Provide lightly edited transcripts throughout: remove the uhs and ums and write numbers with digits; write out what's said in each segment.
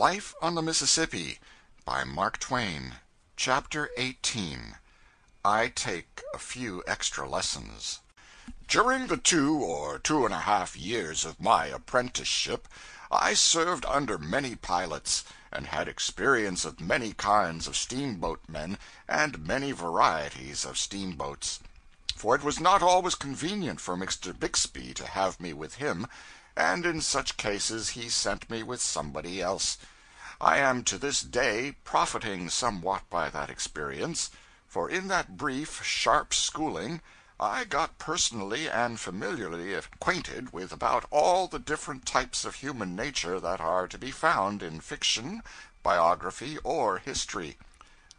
Life on the Mississippi by Mark Twain. Chapter 18. I Take a Few Extra Lessons. During the 2 or 2.5 years of my apprenticeship, I served under many pilots, and had experience of many kinds of steamboatmen and many varieties of steamboats. For it was not always convenient for Mr. Bixby to have me with him, and in such cases he sent me with somebody else. I am to this day profiting somewhat by that experience, for in that brief, sharp schooling I got personally and familiarly acquainted with about all the different types of human nature that are to be found in fiction, biography, or history.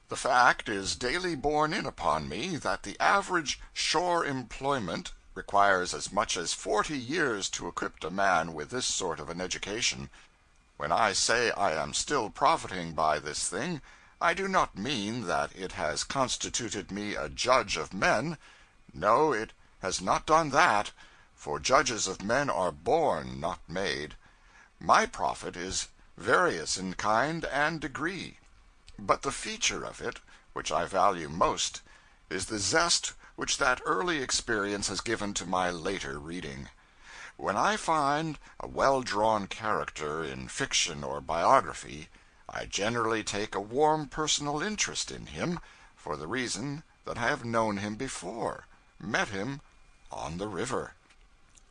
The fact is daily borne in upon me that the average shore employment requires as much as 40 years to equip a man with this sort of an education. When I say I am still profiting by this thing, I do not mean that it has constituted me a judge of men. No, it has not done that, for judges of men are born, not made. My profit is various in kind and degree. But the feature of it, which I value most, is the zest which that early experience has given to my later reading. When I find a well-drawn character in fiction or biography, I generally take a warm personal interest in him, for the reason that I have known him before, met him on the river.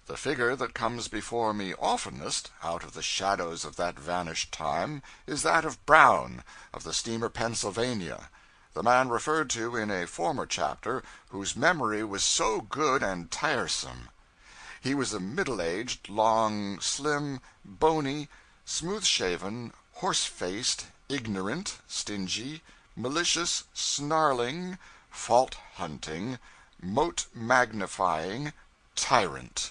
The figure that comes before me oftenest, out of the shadows of that vanished time, is that of Brown, of the steamer Pennsylvania, the man referred to in a former chapter, whose memory was so good and tiresome. He was a middle-aged, long, slim, bony, smooth-shaven, horse-faced, ignorant, stingy, malicious, snarling, fault-hunting, mote-magnifying tyrant.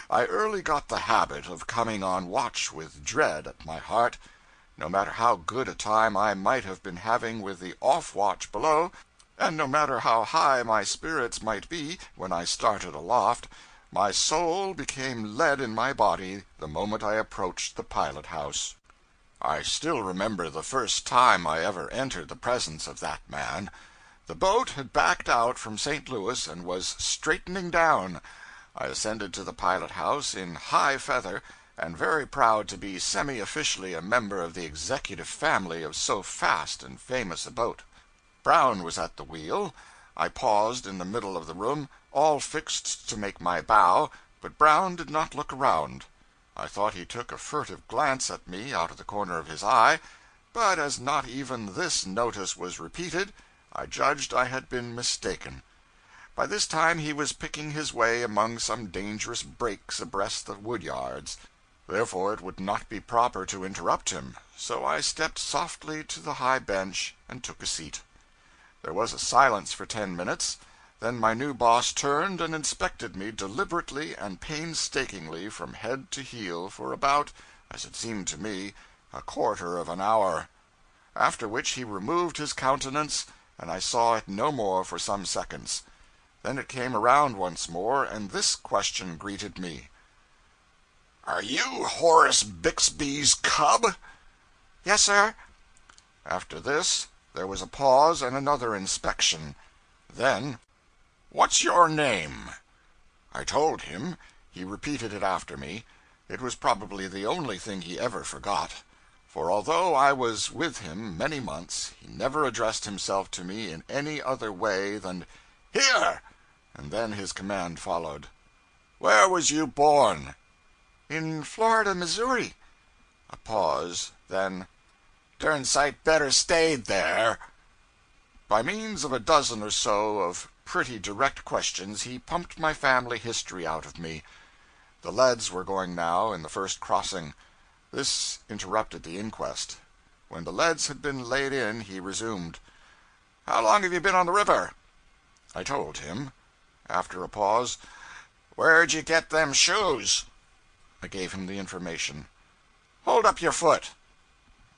I early got the habit of coming on watch with dread at my heart. No matter how good a time I might have been having with the off-watch below, and no matter how high my spirits might be when I started aloft, my soul became lead in my body the moment I approached the pilot-house. I still remember the first time I ever entered the presence of that man. The boat had backed out from St. Louis and was straightening down. I ascended to the pilot-house in high feather, and very proud to be semi-officially a member of the executive family of so fast and famous a boat. Brown was at the wheel. I paused in the middle of the room, all fixed to make my bow, but Brown did not look around. I thought he took a furtive glance at me out of the corner of his eye, but as not even this notice was repeated, I judged I had been mistaken. By this time he was picking his way among some dangerous breaks abreast the woodyards. Therefore it would not be proper to interrupt him, so I stepped softly to the high bench and took a seat. There was a silence for 10 minutes, then my new boss turned and inspected me deliberately and painstakingly from head to heel for about, as it seemed to me, a quarter of an hour, after which he removed his countenance, and I saw it no more for some seconds. Then it came around once more, and this question greeted me: "Are you Horace Bixby's cub?" "Yes, sir." After this, there was a pause and another inspection. Then, "What's your name?" I told him. He repeated it after me. It was probably the only thing he ever forgot, for although I was with him many months, he never addressed himself to me in any other way than "Here!" and then his command followed. "Where was you born?" "In Florida, Missouri." A pause, then, "Dern sight better stayed there." By means of a dozen or so of pretty direct questions, he pumped my family history out of me. The leads were going now in the first crossing. This interrupted the inquest. When the leads had been laid in, he resumed: "How long have you been on the river?" I told him. After a pause, "Where'd you get them shoes?" I gave him the information. "Hold up your foot."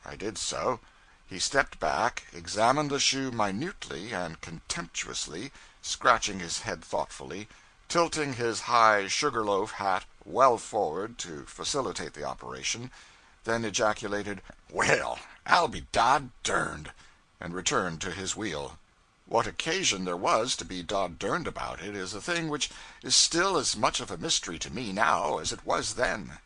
I did so. He stepped back, examined the shoe minutely and contemptuously, scratching his head thoughtfully, tilting his high sugar-loaf hat well forward to facilitate the operation, then ejaculated, "Well, I'll be dod-derned," and returned to his wheel. What occasion there was to be dod-derned about it is a thing which is still as much of a mystery to me now as it was then.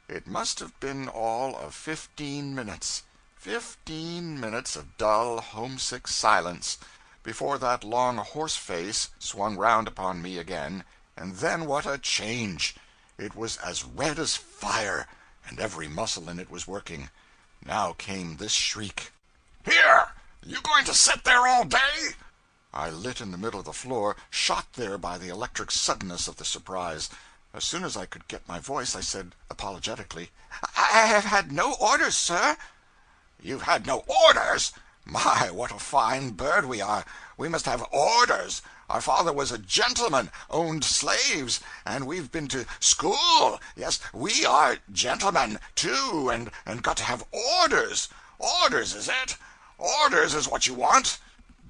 It must have been all of 15 minutes. 15 minutes of dull, homesick silence, before that long horse face swung round upon me again, and then what a change! It was as red as fire, and every muscle in it was working. Now came this shriek: "Here! You going to sit there all day?" I lit in the middle of the floor, shot there by the electric suddenness of the surprise. As soon as I could get my voice, I said apologetically, "I have had no orders, sir." "You've had no orders? My, what a fine bird we are! We must have orders. Our father was a gentleman, owned slaves, and we've been to school. Yes, we are gentlemen, too, and got to have orders. Orders, is it? Orders is what you want?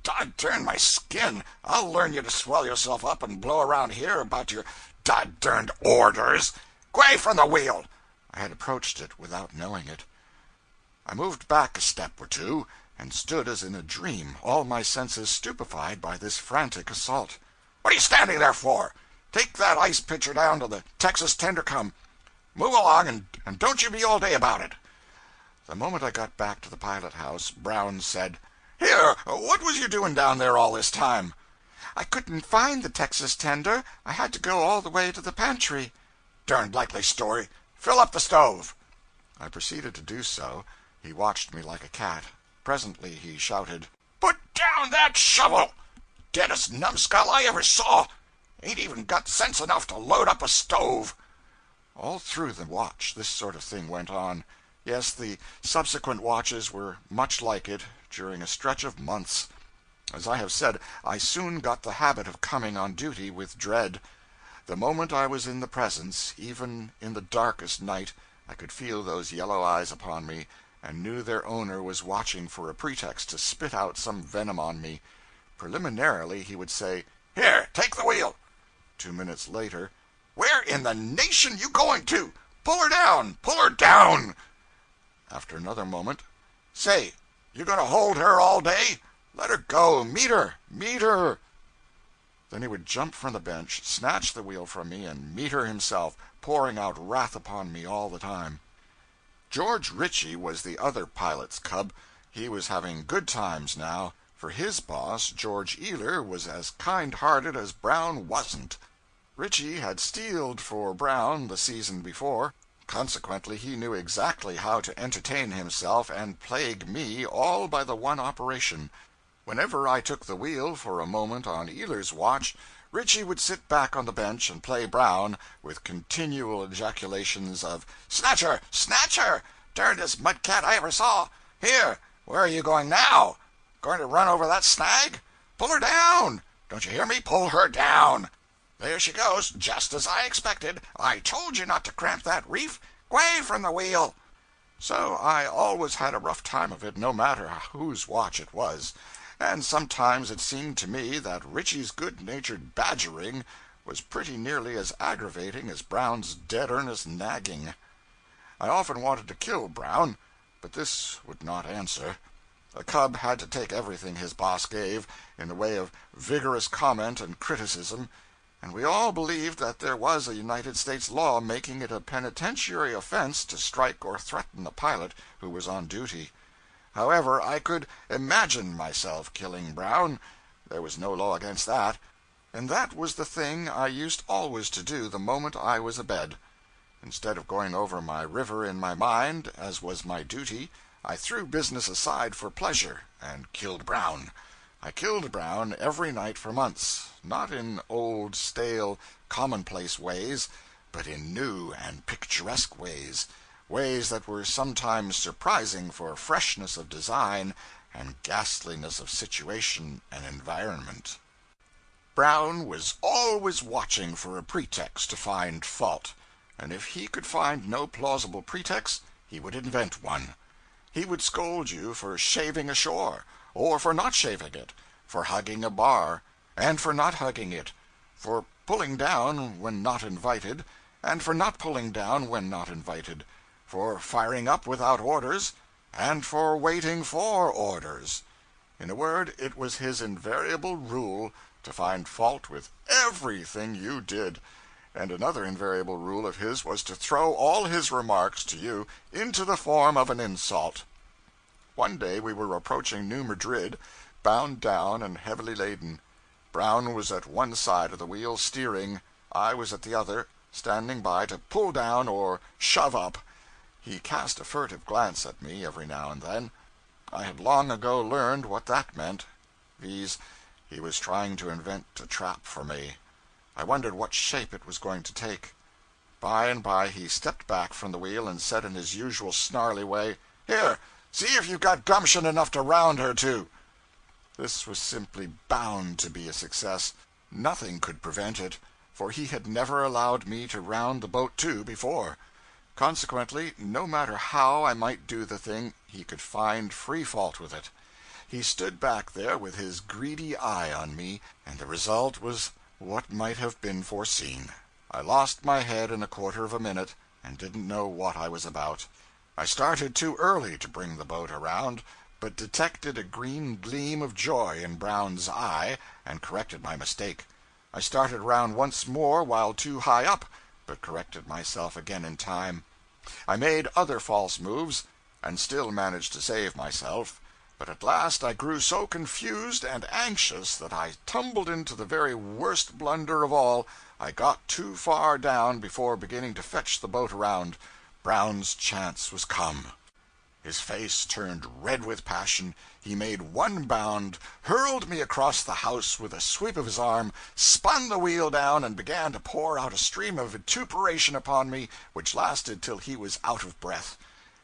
Dod-dern my skin, I'll learn you to swell yourself up and blow around here about your dod-derned orders. Gway from the wheel!" I had approached it without knowing it. I moved back a step or two, and stood as in a dream, all my senses stupefied by this frantic assault. "What are you standing there for? Take that ice pitcher down to the Texas tender come. Move along, and don't you be all day about it." The moment I got back to the pilot house, Brown said, "Here, what was you doing down there all this time?" "I couldn't find the Texas tender. I had to go all the way to the pantry." "Derned likely story. Fill up the stove." I proceeded to do so. He watched me like a cat. Presently he shouted, "Put down that shovel! Deadest numbskull I ever saw! Ain't even got sense enough to load up a stove." All through the watch this sort of thing went on. Yes, the subsequent watches were much like it, during a stretch of months. As I have said, I soon got the habit of coming on duty with dread. The moment I was in the presence, even in the darkest night, I could feel those yellow eyes upon me, and knew their owner was watching for a pretext to spit out some venom on me. Preliminarily he would say, "Here, take the wheel." 2 minutes later, "Where in the nation you going to? Pull her down! Pull her down!" After another moment, "Say, you going to hold her all day? Let her go! Meet her! Meet her!" Then he would jump from the bench, snatch the wheel from me, and meet her himself, pouring out wrath upon me all the time. George Ritchie was the other pilot's cub. He was having good times now, for his boss, George Ealer, was as kind-hearted as Brown wasn't. Ritchie had steeled for Brown the season before. Consequently, he knew exactly how to entertain himself and plague me, all by the one operation. Whenever I took the wheel for a moment on Ealer's watch, Ritchie would sit back on the bench and play Brown, with continual ejaculations of, "Snatch her! Snatch her! Darndest mudcat I ever saw! Here, where are you going now? Going to run over that snag? Pull her down! Don't you hear me? Pull her down! There she goes, just as I expected. I told you not to cramp that reef. Gway from the wheel!" So I always had a rough time of it, no matter whose watch it was. And sometimes it seemed to me that Ritchie's good-natured badgering was pretty nearly as aggravating as Brown's dead-earnest nagging. I often wanted to kill Brown, but this would not answer. A cub had to take everything his boss gave, in the way of vigorous comment and criticism, and we all believed that there was a United States law making it a penitentiary offense to strike or threaten a pilot who was on duty. However, I could imagine myself killing Brown. There was no law against that. And that was the thing I used always to do the moment I was abed. Instead of going over my river in my mind, as was my duty, I threw business aside for pleasure, and killed Brown. I killed Brown every night for months, not in old, stale, commonplace ways, but in new and picturesque ways that were sometimes surprising for freshness of design and ghastliness of situation and environment. Brown was always watching for a pretext to find fault, and if he could find no plausible pretext, he would invent one. He would scold you for shaving ashore, or for not shaving it, for hugging a bar, and for not hugging it, for pulling down when not invited, and for not pulling down when not invited, for firing up without orders, and for waiting for orders. In a word, it was his invariable rule to find fault with everything you did, and another invariable rule of his was to throw all his remarks to you into the form of an insult. One day we were approaching New Madrid, bound down and heavily laden. Brown was at one side of the wheel steering, I was at the other, standing by to pull down or shove up. He cast a furtive glance at me every now and then. I had long ago learned what that meant, viz., he was trying to invent a trap for me. I wondered what shape it was going to take. By and by he stepped back from the wheel and said in his usual snarly way, "Here, see if you've got gumption enough to round her to." This was simply bound to be a success. Nothing could prevent it, for he had never allowed me to round the boat to before. Consequently, no matter how I might do the thing, he could find free fault with it. He stood back there with his greedy eye on me, and the result was what might have been foreseen. I lost my head in a quarter of a minute, and didn't know what I was about. I started too early to bring the boat around, but detected a green gleam of joy in Brown's eye, and corrected my mistake. I started round once more while too high up, but corrected myself again in time. I made other false moves, and still managed to save myself, but at last I grew so confused and anxious that I tumbled into the very worst blunder of all. I got too far down before beginning to fetch the boat around. Brown's chance was come. His face turned red with passion. He made one bound, hurled me across the house with a sweep of his arm, spun the wheel down, and began to pour out a stream of vituperation upon me which lasted till he was out of breath.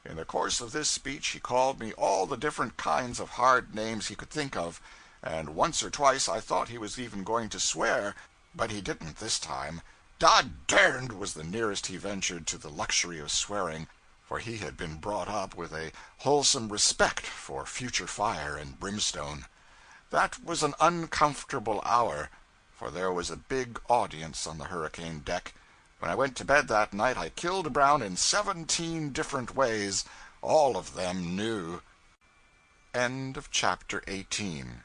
In the course of this speech he called me all the different kinds of hard names he could think of, and once or twice I thought he was even going to swear, but he didn't this time. "Dod derned" was the nearest he ventured to the luxury of swearing, for he had been brought up with a wholesome respect for future fire and brimstone. That was an uncomfortable hour, for there was a big audience on the hurricane deck. When I went to bed that night I killed Brown in 17 different ways, all of them new. End of chapter 18.